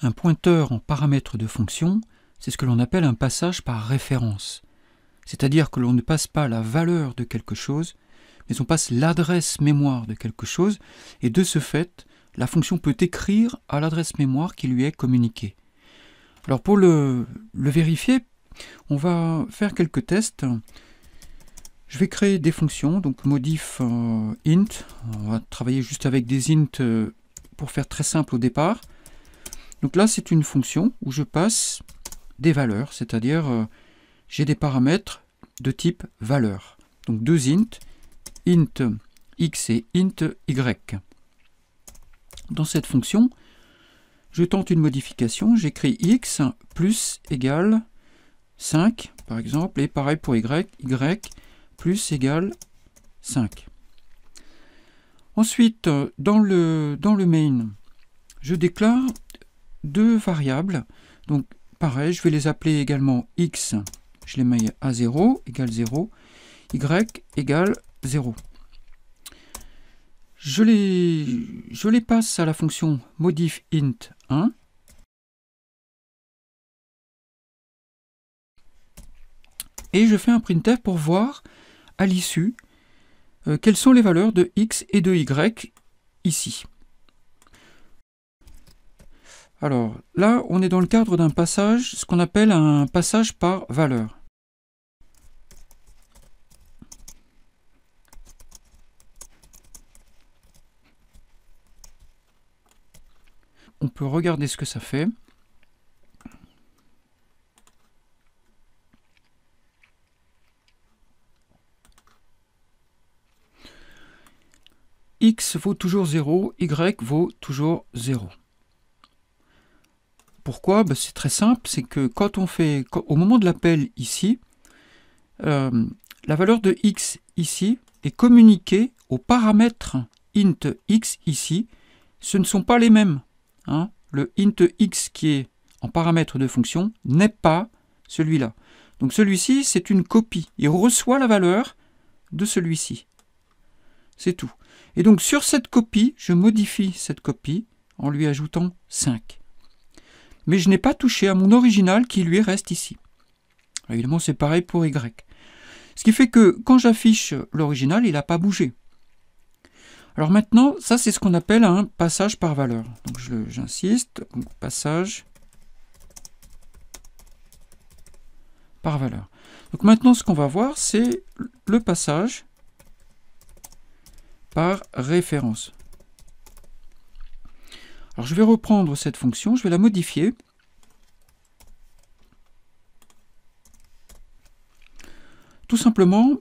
Un pointeur en paramètre de fonction, c'est ce que l'on appelle un passage par référence. C'est-à-dire que l'on ne passe pas la valeur de quelque chose, mais on passe l'adresse mémoire de quelque chose, et de ce fait, la fonction peut écrire à l'adresse mémoire qui lui est communiquée. Alors pour le vérifier, on va faire quelques tests. Je vais créer des fonctions, donc modif int, on va travailler juste avec des int pour faire très simple au départ. Donc là c'est une fonction où je passe des valeurs, c'est-à-dire j'ai des paramètres de type valeur. Donc deux int x et int y. Dans cette fonction, je tente une modification, j'écris x plus égale 5 par exemple, et pareil pour y plus égale 5. Ensuite, dans le main, je déclare deux variables. Donc pareil, je vais les appeler également x, je les mets à 0, égale 0, y égale 0. Je les passe à la fonction modif int 1. Et je fais un printf pour voir à l'issue quelles sont les valeurs de x et de y ici. Alors là, on est dans le cadre d'un passage, ce qu'on appelle un passage par valeur. On peut regarder ce que ça fait. X vaut toujours 0, Y vaut toujours 0. Pourquoi? C'est très simple, c'est que au moment de l'appel ici, la valeur de X ici est communiquée au paramètre int X ici. Ce ne sont pas les mêmes. Le int X qui est en paramètre de fonction n'est pas celui-là. Donc celui-ci, c'est une copie. Il reçoit la valeur de celui-ci. C'est tout. Et donc sur cette copie, je modifie cette copie en lui ajoutant 5. Mais je n'ai pas touché à mon original qui lui reste ici. Alors évidemment, c'est pareil pour Y. Ce qui fait que quand j'affiche l'original, il n'a pas bougé. Alors maintenant, ça c'est ce qu'on appelle un passage par valeur. Donc j'insiste, passage par valeur. Donc maintenant, ce qu'on va voir, c'est le passage par référence. Alors je vais reprendre cette fonction, je vais la modifier. Tout simplement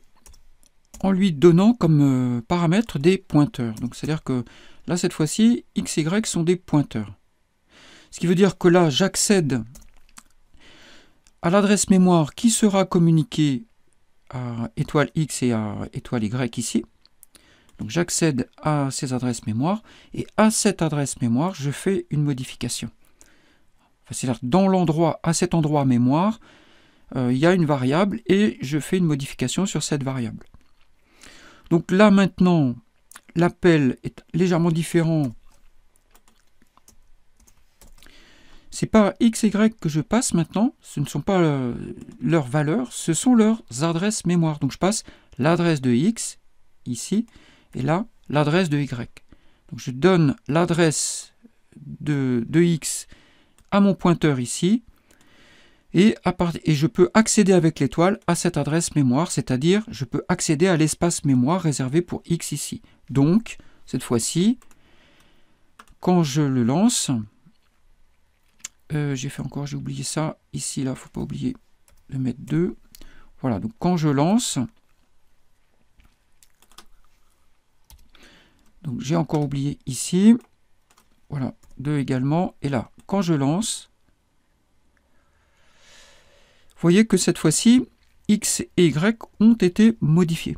en lui donnant comme paramètre des pointeurs. Donc c'est-à-dire que là, cette fois-ci, x et y sont des pointeurs. Ce qui veut dire que là, j'accède à l'adresse mémoire qui sera communiquée à étoile x et à étoile y ici. Donc j'accède à ces adresses mémoire, et à cette adresse mémoire, je fais une modification. Enfin, c'est-à-dire dans l'endroit, à cet endroit mémoire, il y a une variable, et je fais une modification sur cette variable. Donc là maintenant, l'appel est légèrement différent. Ce n'est pas x et y que je passe maintenant, ce ne sont pas leurs valeurs, ce sont leurs adresses mémoire. Donc je passe l'adresse de x, ici, et là, l'adresse de y. Donc je donne l'adresse de x à mon pointeur ici, et je peux accéder avec l'étoile à cette adresse mémoire, c'est-à-dire je peux accéder à l'espace mémoire réservé pour x ici. Donc, cette fois-ci, quand je le lance, j'ai oublié ça, ici, là, il ne faut pas oublier de mettre 2. Voilà, donc quand je lance, donc j'ai encore oublié ici, voilà, 2 également, et là, quand je lance, vous voyez que cette fois-ci, x et y ont été modifiés.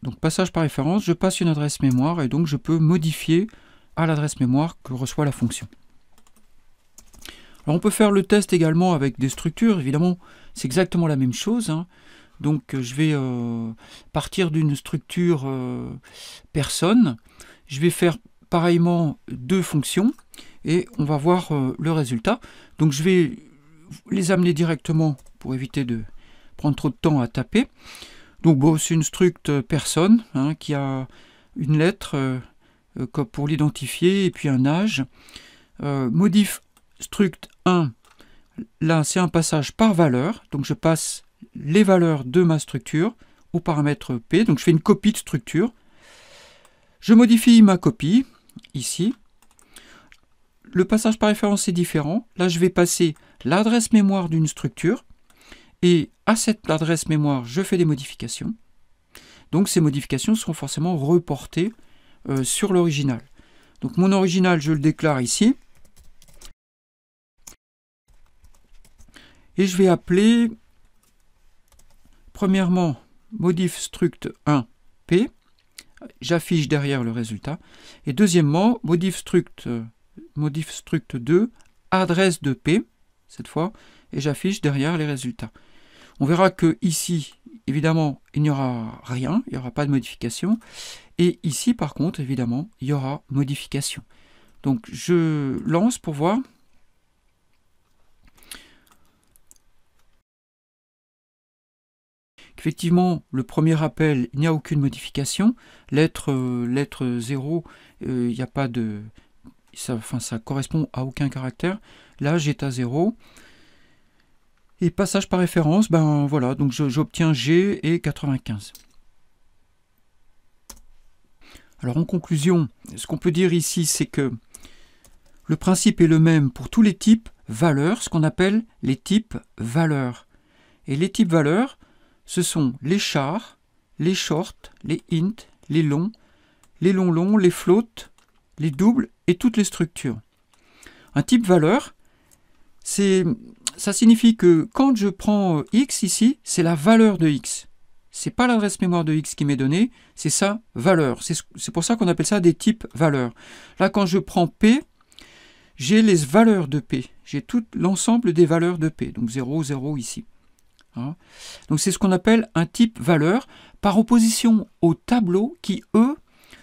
Donc passage par référence, je passe une adresse mémoire, et donc je peux modifier à l'adresse mémoire que reçoit la fonction. Alors on peut faire le test également avec des structures, évidemment, c'est exactement la même chose, Donc je vais partir d'une structure personne, je vais faire pareillement deux fonctions, et on va voir le résultat. Donc je vais les amener directement pour éviter de prendre trop de temps à taper. Donc bon, c'est une struct personne hein, qui a une lettre pour l'identifier et puis un âge. Modif struct 1, là c'est un passage par valeur, donc je passe les valeurs de ma structure au paramètre P, donc je fais une copie de structure. Je modifie ma copie, ici. Le passage par référence est différent. Là, je vais passer l'adresse mémoire d'une structure, et à cette adresse mémoire, je fais des modifications. Donc ces modifications seront forcément reportées sur l'original. Donc mon original, je le déclare ici. Et je vais appeler, premièrement, modif struct 1 P. J'affiche derrière le résultat. Et deuxièmement, modif struct 2, adresse de P, cette fois, et j'affiche derrière les résultats. On verra que ici, évidemment, il n'y aura rien, il n'y aura pas de modification. Et ici, par contre, évidemment, il y aura modification. Donc, je lance pour voir. Effectivement, le premier appel, il n'y a aucune modification. Lettre 0, il n'y a pas de... ça correspond à aucun caractère. L'âge est à 0. Et passage par référence, ben voilà, donc j'obtiens G et 95. Alors en conclusion, ce qu'on peut dire ici, c'est que le principe est le même pour tous les types valeurs, ce qu'on appelle les types valeurs. Et les types valeurs, ce sont les chars, les shorts, les int, les longs, les floats, les doubles et toutes les structures. Un type valeur, ça signifie que quand je prends x ici, c'est la valeur de x. C'est pas l'adresse mémoire de x qui m'est donnée, c'est sa valeur. C'est pour ça qu'on appelle ça des types valeurs. Là, quand je prends p, j'ai les valeurs de p. J'ai tout l'ensemble des valeurs de p. Donc 0, 0 ici. Hein. Donc c'est ce qu'on appelle un type valeur, par opposition aux tableaux qui, eux,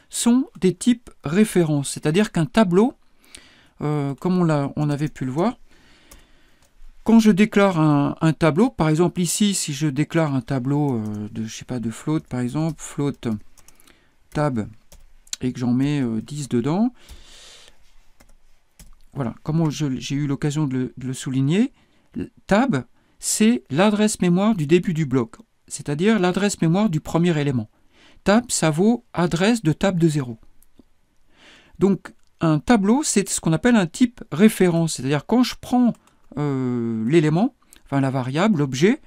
sont des types références. C'est-à-dire qu'un tableau, comme on avait pu le voir, quand je déclare un tableau, par exemple ici, si je déclare un tableau de float, par exemple, float tab, et que j'en mets 10 dedans, voilà, comme j'ai eu l'occasion de le souligner, tab, c'est l'adresse mémoire du début du bloc, c'est-à-dire l'adresse mémoire du premier élément. Tab, ça vaut adresse de table de 0. Donc, un tableau, c'est ce qu'on appelle un type référence, c'est-à-dire quand je prends l'élément, enfin la variable, l'objet,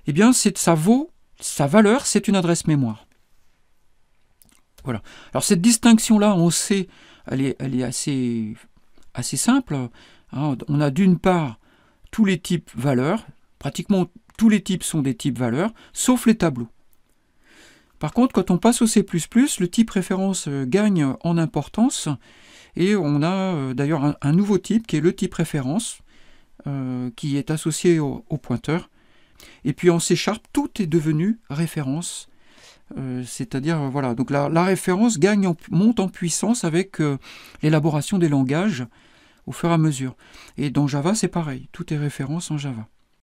eh bien sa valeur, c'est une adresse mémoire. Voilà. Alors cette distinction-là, on sait, elle est assez simple. Hein. On a d'une part tous les types valeurs, pratiquement tous les types sont des types valeurs, sauf les tableaux. Par contre, quand on passe au C++, le type référence gagne en importance, et on a d'ailleurs un nouveau type qui est le type référence, qui est associé au pointeur. Et puis en C#, tout est devenu référence. C'est-à-dire, voilà, donc la référence monte en puissance avec l'élaboration des langages au fur et à mesure. Et dans Java, c'est pareil, tout est référence en Java.